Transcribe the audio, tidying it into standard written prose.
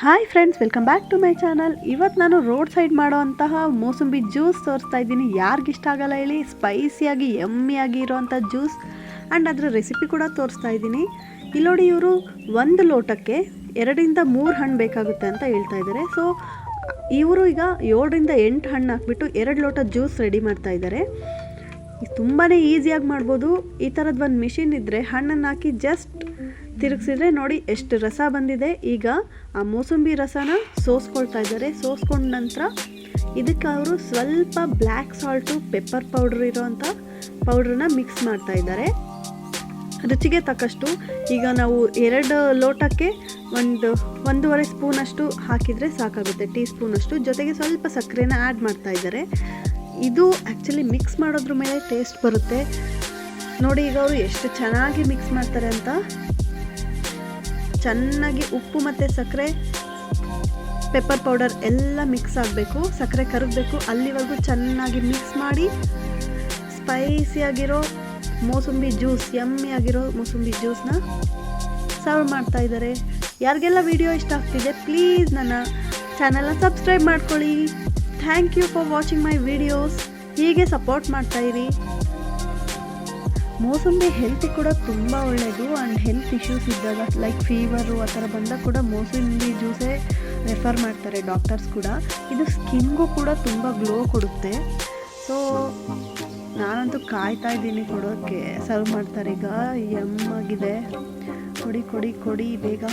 Hi friends, welcome back to my channel. ಇವತ್ತು ನಾನು road side ಮಾಡೋವಂತಹ ಮೋಸಂಬಿ ಜ್ಯೂಸ್ ತೋರಿಸ್ತಾ ಇದ್ದೀನಿ. ಯಾರಿಗಿಷ್ಟ ಆಗಲ್ಲ ಹೇಳಿ, ಸ್ಪೈಸಿಯಾಗಿ ಯಮ್ಮಿಯಾಗಿ ಇರೋವಂಥ ಜ್ಯೂಸ್ ಆ್ಯಂಡ್ ಅದರ ರೆಸಿಪಿ ಕೂಡ ತೋರಿಸ್ತಾ ಇದ್ದೀನಿ. ಇಲ್ಲಿ ನೋಡಿ, ಇವರು 1 ಲೋಟಕ್ಕೆ 2ರಿಂದ 3 ಹಣ್ಣು ಬೇಕಾಗುತ್ತೆ ಅಂತ ಹೇಳ್ತಾ ಇದ್ದಾರೆ. ಸೊ ಇವರು ಈಗ 7ರಿಂದ 8 ಹಣ್ಣು ಹಾಕ್ಬಿಟ್ಟು 2 ಲೋಟ ಜ್ಯೂಸ್ ರೆಡಿ ಮಾಡ್ತಾ ಇದ್ದಾರೆ. ತುಂಬಾ ಈಸಿಯಾಗಿ ಮಾಡ್ಬೋದು. ಈ ಥರದ್ದು ಒಂದು ಮಿಷಿನ್ ಇದ್ದರೆ ಹಣ್ಣನ್ನು ಹಾಕಿ ಜಸ್ಟ್ ತಿರುಗಿಸಿದ್ರೆ ನೋಡಿ ಎಷ್ಟು ರಸ ಬಂದಿದೆ. ಈಗ ಆ ಮೋಸಂಬಿ ರಸನ ಸೋಸ್ಕೊಳ್ತಾ ಇದ್ದಾರೆ. ಸೋಸ್ಕೊಂಡ ನಂತರ ಇದಕ್ಕೆ ಅವರು ಸ್ವಲ್ಪ ಬ್ಲ್ಯಾಕ್ ಸಾಲ್ಟು, ಪೆಪ್ಪರ್ ಪೌಡ್ರ್ ಇರೋವಂಥ ಪೌಡ್ರನ್ನ ಮಿಕ್ಸ್ ಮಾಡ್ತಾ ಇದ್ದಾರೆ ರುಚಿಗೆ ತಕ್ಕಷ್ಟು. ಈಗ ನಾವು 2 ಲೋಟಕ್ಕೆ 1.5 ಸ್ಪೂನಷ್ಟು ಹಾಕಿದರೆ ಸಾಕಾಗುತ್ತೆ, ಟೀ ಸ್ಪೂನಷ್ಟು. ಜೊತೆಗೆ ಸ್ವಲ್ಪ ಸಕ್ಕರೆನ ಆ್ಯಡ್ ಮಾಡ್ತಾ ಇದ್ದಾರೆ. ಇದು ಆ್ಯಕ್ಚುಲಿ ಮಿಕ್ಸ್ ಮಾಡೋದ್ರ ಮೇಲೆ ಟೇಸ್ಟ್ ಬರುತ್ತೆ ನೋಡಿ. ಈಗ ಅವರು ಎಷ್ಟು ಚೆನ್ನಾಗಿ ಮಿಕ್ಸ್ ಮಾಡ್ತಾರೆ ಅಂತ. ಚೆನ್ನಾಗಿ ಉಪ್ಪು ಮತ್ತು ಸಕ್ಕರೆ, ಪೆಪ್ಪರ್ ಪೌಡರ್ ಎಲ್ಲ ಮಿಕ್ಸ್ ಆಗಬೇಕು, ಸಕ್ಕರೆ ಕರಗಬೇಕು, ಅಲ್ಲಿವರೆಗೂ ಚೆನ್ನಾಗಿ ಮಿಕ್ಸ್ ಮಾಡಿ ಸ್ಪೈಸಿಯಾಗಿರೋ ಮೋಸಂಬಿ ಜ್ಯೂಸ್, ಯಮ್ಮಿಯಾಗಿರೋ ಮೋಸಂಬಿ ಜ್ಯೂಸ್ನ ಸರ್ವ್ ಮಾಡ್ತಾ ಇದ್ದಾರೆ. ಯಾರಿಗೆಲ್ಲ ವಿಡಿಯೋ ಇಷ್ಟ ಆಗ್ತಿದೆ ಪ್ಲೀಸ್ ನನ್ನ ಚಾನಲ್ನ ಸಬ್ಸ್ಕ್ರೈಬ್ ಮಾಡ್ಕೊಳ್ಳಿ. Thank you for watching my videos. ಹೀಗೆ ಸಪೋರ್ಟ್ ಮಾಡ್ತಾಯಿರಿ. ಮೋಸಂಬಿ ಹೆಲ್ತಿಗೆ ಕೂಡ ತುಂಬ ಒಳ್ಳೆಯದು. ಆ್ಯಂಡ್ ಹೆಲ್ತ್ ಇಶ್ಯೂಸ್ ಇದ್ದಾಗ ಲೈಕ್ ಫೀವರು ಆ ಥರ ಬಂದಾಗ ಕೂಡ ಮೋಸಂಬಿ ಜ್ಯೂಸೇ ರೆಫರ್ ಮಾಡ್ತಾರೆ ಡಾಕ್ಟರ್ಸ್ ಕೂಡ. ಇದು ಸ್ಕಿನ್ಗೂ ಕೂಡ ತುಂಬ ಗ್ಲೋ ಕೊಡುತ್ತೆ. ಸೊ ನಾನಂತೂ ಕಾಯ್ತಾ ಇದ್ದೀನಿ ಕೊಡೋಕ್ಕೆ. ಸರ್ವ್ ಮಾಡ್ತಾರೆ ಈಗ. ಯಮ್ಮಾಗಿದೆ. ಕೊಡಿ ಕೊಡಿ ಕೊಡಿ ಬೇಗ.